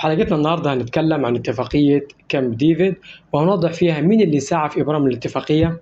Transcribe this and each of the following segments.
في حلقتنا النهارده هنتكلم عن اتفاقية كامب ديفيد، وهنوضح فيها مين اللي سعى في إبرام الاتفاقية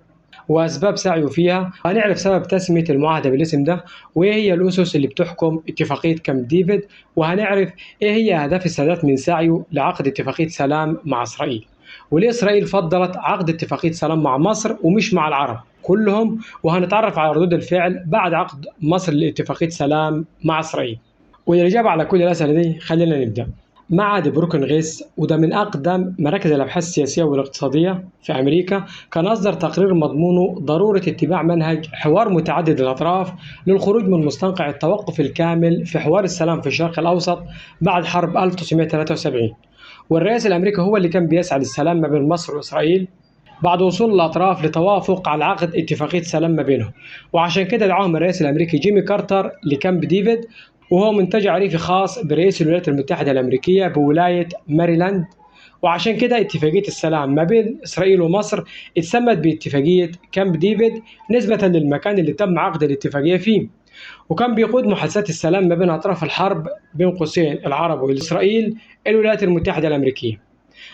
وأسباب سعيه فيها، وهنعرف سبب تسمية المعاهدة بالاسم ده، وإيه هي الأسس اللي بتحكم اتفاقية كامب ديفيد، وهنعرف إيه هي أهداف السادات من سعيه لعقد اتفاقية سلام مع إسرائيل، وليه إسرائيل فضلت عقد اتفاقية سلام مع مصر ومش مع العرب كلهم، وهنتعرف على ردود الفعل بعد عقد مصر لاتفاقية سلام مع إسرائيل. وللإجابة على كل الأسئلة دي خلينا نبدأ. معهد بروكنغيس، وده من أقدم مراكز الأبحاث السياسية والاقتصادية في أمريكا، كان أصدر تقرير مضمونه ضرورة اتباع منهج حوار متعدد الأطراف للخروج من مستنقع التوقف الكامل في حوار السلام في الشرق الأوسط بعد حرب 1973. والرئيس الأمريكي هو اللي كان بيسعى للسلام ما بين مصر وإسرائيل بعد وصول الأطراف لتوافق على عقد اتفاقية سلام ما بينهم، وعشان كده دعاهم الرئيس الأمريكي جيمي كارتر لكامب ديفيد، وهو منتجع ريفي خاص برئيس الولايات المتحدة الأمريكية بولاية ماريلاند. وعشان كده اتفاقية السلام ما بين إسرائيل ومصر اتسمت باتفاقية كامب ديفيد نسبة للمكان اللي تم عقد الاتفاقية فيه، وكان بيقود محادثات السلام ما بين أطراف الحرب بين قوسين العرب وإسرائيل الولايات المتحدة الأمريكية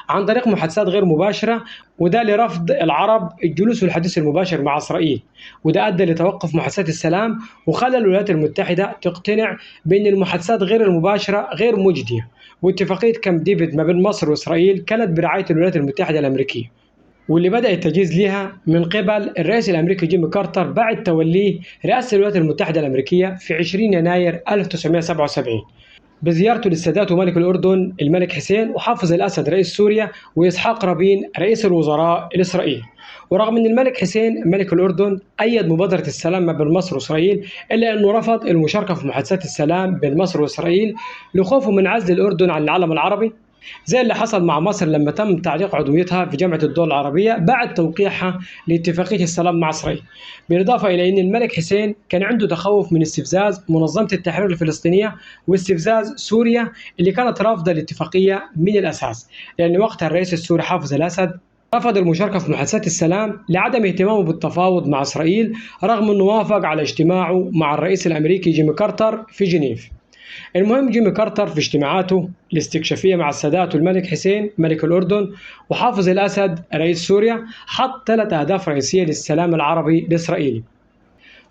عن طريق محادثات غير مباشرة، وده لرفض العرب الجلوس في الحديث المباشر مع إسرائيل، وده أدى لتوقف محادثات السلام وخلى الولايات المتحدة تقتنع بأن المحادثات غير المباشرة غير مجدية. واتفاقية كامب ديفيد ما بين مصر وإسرائيل كانت برعاية الولايات المتحدة الأمريكية، واللي بدأ التجهيز لها من قبل الرئيس الأمريكي جيمي كارتر بعد توليه رئاسة الولايات المتحدة الأمريكية في 20 يناير 1977 بزيارته للسادات وملك الأردن الملك حسين وحافظ الأسد رئيس سوريا وإسحاق رابين رئيس الوزراء الإسرائيلي. ورغم أن الملك حسين ملك الأردن أيد مبادرة السلام ما بين مصر وإسرائيل، إلا أنه رفض المشاركة في محادثات السلام بين مصر وإسرائيل لخوفه من عزل الأردن عن العالم العربي، زي اللي حصل مع مصر لما تم تعليق عضويتها في جامعة الدول العربية بعد توقيعها لاتفاقية السلام مع إسرائيل. بالإضافة إلى أن الملك حسين كان عنده تخوف من استفزاز منظمة التحرير الفلسطينية واستفزاز سوريا اللي كانت رافضة الاتفاقية من الأساس، لأن وقتها الرئيس السوري حافظ الأسد رفض المشاركة في محادثات السلام لعدم اهتمامه بالتفاوض مع إسرائيل، رغم أنه وافق على اجتماعه مع الرئيس الأمريكي جيمي كارتر في جنيف. المهم جيمي كارتر في اجتماعاته الاستكشافية مع السادات والملك حسين ملك الأردن وحافظ الأسد رئيس سوريا حط 3 أهداف رئيسية للسلام العربي الإسرائيلي،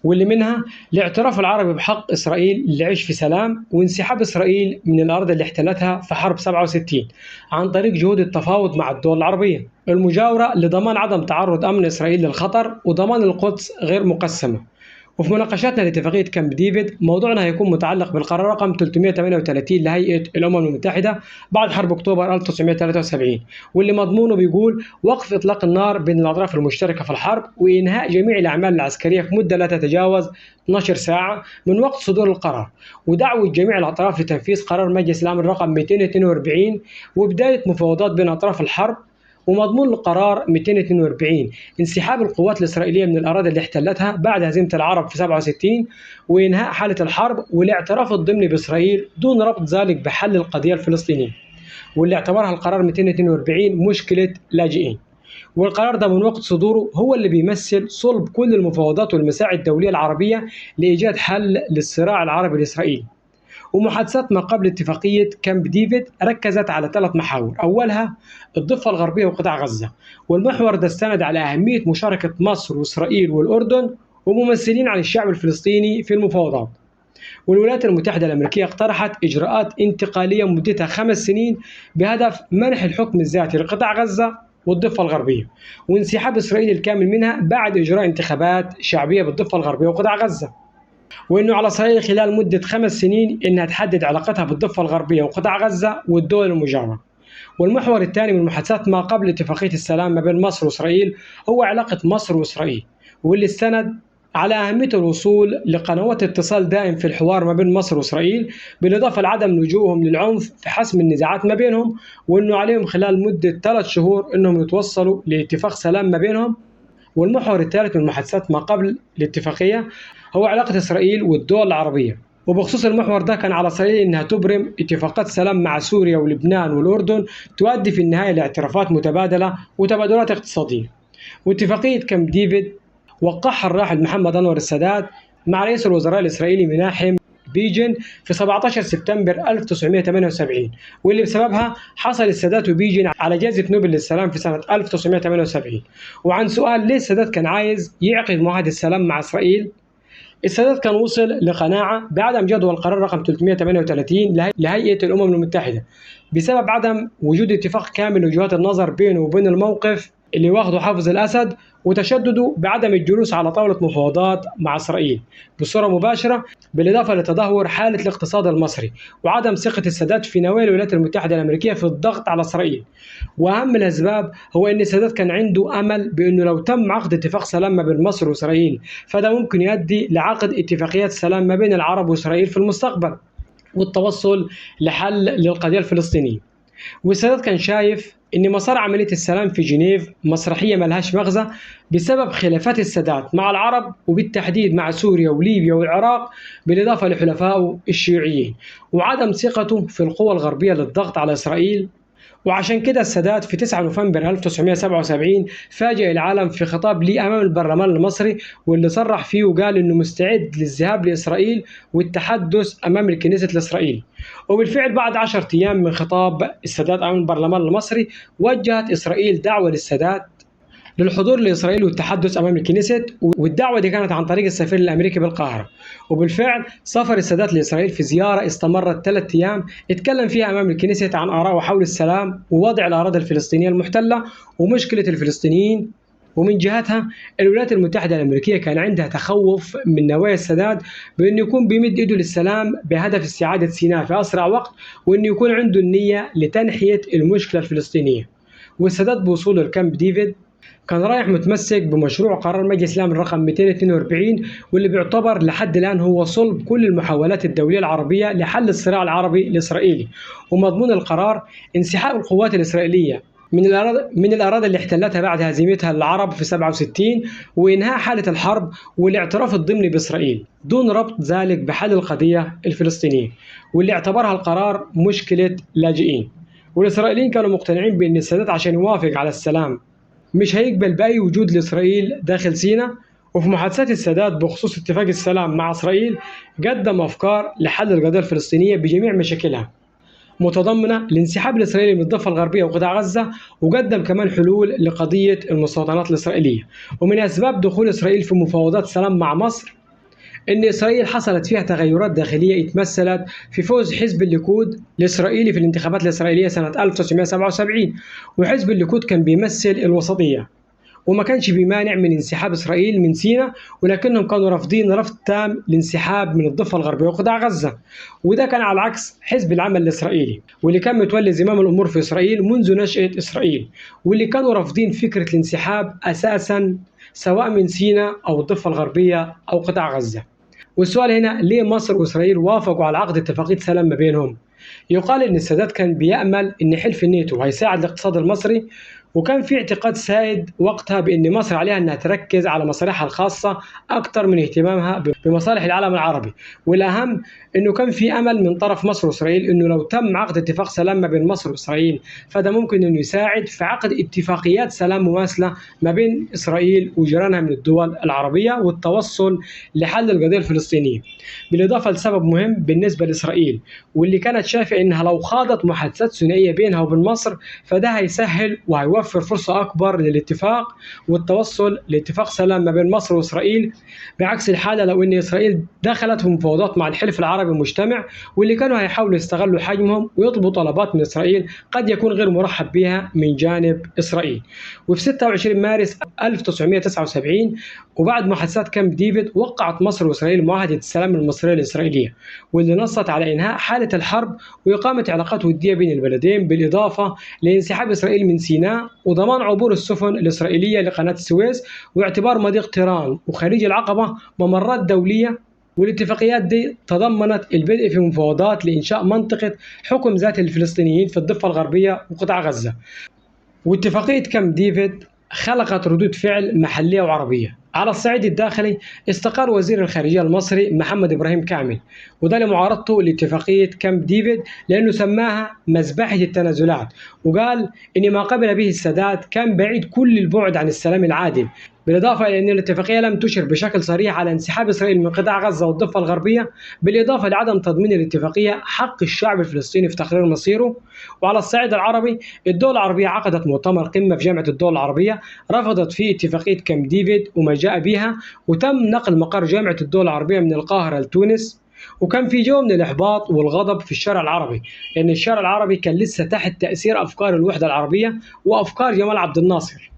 واللي منها الاعتراف العربي بحق إسرائيل للعيش في سلام، وانسحاب إسرائيل من الأرض اللي احتلتها في حرب 67 عن طريق جهود التفاوض مع الدول العربية، المجاورة لضمان عدم تعرض أمن إسرائيل للخطر، وضمان القدس غير مقسمة. وفي مناقشاتنا لاتفاقية كامب ديفيد موضوعنا هيكون متعلق بالقرار رقم 338 لهيئة الأمم المتحدة بعد حرب أكتوبر 1973، واللي مضمونه بيقول وقف إطلاق النار بين الأطراف المشتركة في الحرب وإنهاء جميع الأعمال العسكرية في مدة لا تتجاوز 12 ساعة من وقت صدور القرار، ودعوة جميع الأطراف لتنفيذ قرار مجلس الأمن رقم 242 وبداية مفاوضات بين أطراف الحرب. ومضمون القرار 242 انسحاب القوات الإسرائيلية من الأراضي اللي احتلتها بعد هزيمة العرب في 67 وإنهاء حالة الحرب والاعتراف الضمني بإسرائيل دون ربط ذلك بحل القضية الفلسطينية، واللي اعتبرها القرار 242 مشكلة لاجئين. والقرار ده من وقت صدوره هو اللي بيمثل صلب كل المفاوضات والمساعي الدولية العربية لإيجاد حل للصراع العربي الإسرائيلي. ومحادثات ما قبل اتفاقية كامب ديفيد ركزت على 3 محاور، أولها الضفة الغربية وقطاع غزة، والمحور ده استند على أهمية مشاركة مصر وإسرائيل والأردن وممثلين عن الشعب الفلسطيني في المفاوضات. والولايات المتحدة الأمريكية اقترحت إجراءات انتقالية مدتها 5 سنين بهدف منح الحكم الذاتي لقطاع غزة والضفة الغربية، وانسحاب إسرائيل الكامل منها بعد إجراء انتخابات شعبية بالضفة الغربية وقطاع غزة، وإنه على إسرائيل خلال مدة 5 سنين إنها تحدد علاقتها بالضفة الغربية وقطاع غزة والدول المجاورة. والمحور الثاني من المحادثات ما قبل اتفاقية السلام ما بين مصر وإسرائيل هو علاقة مصر وإسرائيل، واللي استند على أهمية الوصول لقنوات اتصال دائم في الحوار ما بين مصر وإسرائيل، بالإضافة لعدم لجوءهم للعنف في حسم النزاعات ما بينهم، وإنه عليهم خلال مدة 3 شهور إنهم يتوصلوا لاتفاق سلام ما بينهم. والمحور الثالث من المحادثات ما قبل الاتفاقية هو علاقة إسرائيل والدول العربية، وبخصوص المحور ده كان على إسرائيل إنها تبرم اتفاقات سلام مع سوريا ولبنان والأردن تؤدي في النهاية لاعترافات متبادلة وتبادلات اقتصادية. واتفاقية كامب ديفيد وقعها الراحل محمد أنور السادات مع رئيس الوزراء الإسرائيلي مناحم بيجين في 17 سبتمبر 1978، واللي بسببها حصل السادات وبيجين على جائزة نوبل للسلام في سنة 1978. وعن سؤال ليه السادات كان عايز يعقد معاهدة السلام مع إسرائيل، السادات كان وصل لقناعة بعدم جدوى القرار رقم 338 لهيئة الأمم المتحدة بسبب عدم وجود اتفاق كامل لوجهات النظر بينه وبين الموقف اللي واخده حافظ الأسد، وتشدده بعدم الجلوس على طاولة مفاوضات مع إسرائيل بصورة مباشرة، بالإضافة لتدهور حالة الاقتصاد المصري وعدم ثقة السادات في نوايا الولايات المتحدة الأمريكية في الضغط على إسرائيل. وأهم الأسباب هو أن السادات كان عنده أمل بأنه لو تم عقد اتفاق سلام ما بين مصر وإسرائيل فده ممكن يؤدي لعقد اتفاقيات سلام ما بين العرب وإسرائيل في المستقبل والتوصل لحل للقضية الفلسطينية. والسادات كان شايف ان مسار عمليه السلام في جنيف مسرحيه ملهاش مغزى بسبب خلافات السادات مع العرب وبالتحديد مع سوريا وليبيا والعراق، بالاضافه لحلفائه الشيوعيين وعدم ثقته في القوى الغربيه للضغط على اسرائيل. وعشان كده السادات في 9 نوفمبر 1977 فاجأ العالم في خطاب ليه أمام البرلمان المصري، واللي صرح فيه وقال إنه مستعد للذهاب لإسرائيل والتحدث أمام الكنيسة الإسرائيلي. وبالفعل بعد 10 أيام من خطاب السادات أمام البرلمان المصري وجهت إسرائيل دعوة للسادات للحضور لإسرائيل والتحدث أمام الكنيست، والدعوة دي كانت عن طريق السفير الأمريكي بالقاهرة. وبالفعل سافر السادات لإسرائيل في زيارة استمرت 3 أيام اتكلم فيها أمام الكنيست عن آراءه حول السلام ووضع الأراضي الفلسطينية المحتلة ومشكلة الفلسطينيين. ومن جهتها الولايات المتحدة الأمريكية كان عندها تخوف من نوايا السادات بأنه يكون بيمد إيده للسلام بهدف استعادة سيناء في أسرع وقت، وأنه يكون عنده النية لتنحية المشكلة الفلسطينية. والسادات بوصوله لكامب ديفيد كان رايح متمسك بمشروع قرار مجلس الأمن رقم 242، واللي بيعتبر لحد الآن هو صلب كل المحاولات الدولية العربية لحل الصراع العربي الإسرائيلي. ومضمون القرار انسحاب القوات الإسرائيلية من الأراضي اللي احتلتها بعد هزيمتها العرب في 67، وإنهاء حالة الحرب والاعتراف الضمني بإسرائيل دون ربط ذلك بحل القضية الفلسطينية، واللي اعتبرها القرار مشكلة لاجئين. والإسرائيليين كانوا مقتنعين بأن السادات عشان يوافق على السلام مش هيقبل بأي وجود لإسرائيل داخل سيناء. وفي محادثات السادات بخصوص اتفاق السلام مع إسرائيل قدم أفكار لحل القضية الفلسطينية بجميع مشاكلها متضمنة الانسحاب الإسرائيلي من الضفة الغربية وقطاع غزة، وقدم كمان حلول لقضية المستوطنات الإسرائيلية. ومن أسباب دخول إسرائيل في مفاوضات سلام مع مصر إن إسرائيل حصلت فيها تغيرات داخلية اتمثلت في فوز حزب الليكود الإسرائيلي في الانتخابات الإسرائيلية سنة 1977، وحزب الليكود كان بيمثل الوسطية وما كانش بيمانع من انسحاب إسرائيل من سيناء، ولكنهم كانوا رافضين رفض تام الانسحاب من الضفة الغربية وقطاع غزة. وده كان على عكس حزب العمل الإسرائيلي واللي كان متولي زمام الأمور في إسرائيل منذ نشأة إسرائيل، واللي كانوا رافضين فكرة الانسحاب أساسا سواء من سيناء أو الضفة الغربية أو قطاع غزة. والسؤال هنا ليه مصر وإسرائيل وافقوا على عقد اتفاقية سلام ما بينهم؟ يقال إن السادات كان بيأمل إن حلف الناتو هيساعد الاقتصاد المصري، وكان في اعتقاد سائد وقتها بأن مصر عليها أنها تركز على مصالحها الخاصة أكثر من اهتمامها بمصالح العالم العربي. والأهم أنه كان في أمل من طرف مصر وإسرائيل أنه لو تم عقد اتفاق سلام ما بين مصر وإسرائيل فده ممكن أنه يساعد في عقد اتفاقيات سلام مماثلة ما بين إسرائيل وجيرانها من الدول العربية والتوصل لحل القضية الفلسطينية. بالإضافة لسبب مهم بالنسبة لإسرائيل واللي كانت شايفة أنها لو خاضت محادثات ثنائية بينها وبين مصر فده هيسهل وهيوفر فرصة أكبر للاتفاق والتوصل لاتفاق سلام ما بين مصر وإسرائيل، بعكس الحالة لو أن إسرائيل دخلت في مفاوضات مع الحلف العربي المجتمع واللي كانوا هيحاولوا يستغلوا حجمهم ويطلبوا طلبات من إسرائيل قد يكون غير مرحب بها من جانب إسرائيل. وفي 26 مارس 1979 وبعد محادثات كامب ديفيد وقعت مصر وإسرائيل معاهدة السلام المصرية الإسرائيلية واللي نصت على إنهاء حالة الحرب وإقامة علاقات ودية بين البلدين، بالإضافة لانسحاب إسرائيل من سيناء وضمان عبور السفن الإسرائيلية لقناة السويس واعتبار مضيق طيران وخليج العقبة ممرات دولية. والاتفاقيات دي تضمنت البدء في مفاوضات لإنشاء منطقة حكم ذاتي للفلسطينيين في الضفة الغربية وقطاع غزة. واتفاقية كامب ديفيد خلقت ردود فعل محلية وعربية على الصعيد الداخلي استقال وزير الخارجية المصري محمد إبراهيم كامل، وده لمعارضته لاتفاقية كامب ديفيد لأنه سماها مذبحة التنازلات، وقال إن ما قبل به السادات كان بعيد كل البعد عن السلام العادل، بالإضافة إلى أن الاتفاقية لم تشر بشكل صريح على انسحاب إسرائيل من قطاع غزة والضفة الغربية، بالإضافة لعدم تضمين الاتفاقية حق الشعب الفلسطيني في تقرير مصيره. وعلى الصعيد العربي الدول العربية عقدت مؤتمر قمة في جامعة الدول العربية رفضت فيه اتفاقية كامب ديفيد وما جاء بها، وتم نقل مقر جامعة الدول العربية من القاهرة لتونس. وكان في جو من الإحباط والغضب في الشارع العربي، لأن الشارع العربي كان لسه تحت تأثير أفكار الوحدة العربية وأفكار جمال عبد الناصر،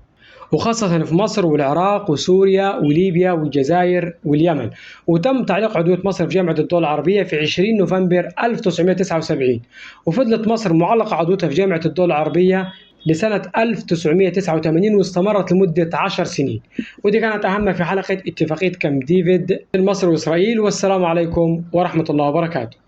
وخاصة في مصر والعراق وسوريا وليبيا والجزائر واليمن. وتم تعليق عضوية مصر في جامعة الدول العربية في 20 نوفمبر 1979، وفضلت مصر معلقة عضويتها في جامعة الدول العربية لسنة 1989 واستمرت لمدة 10 سنين. ودي كانت أهم في حلقة اتفاقية كامب ديفيد بين مصر وإسرائيل، والسلام عليكم ورحمة الله وبركاته.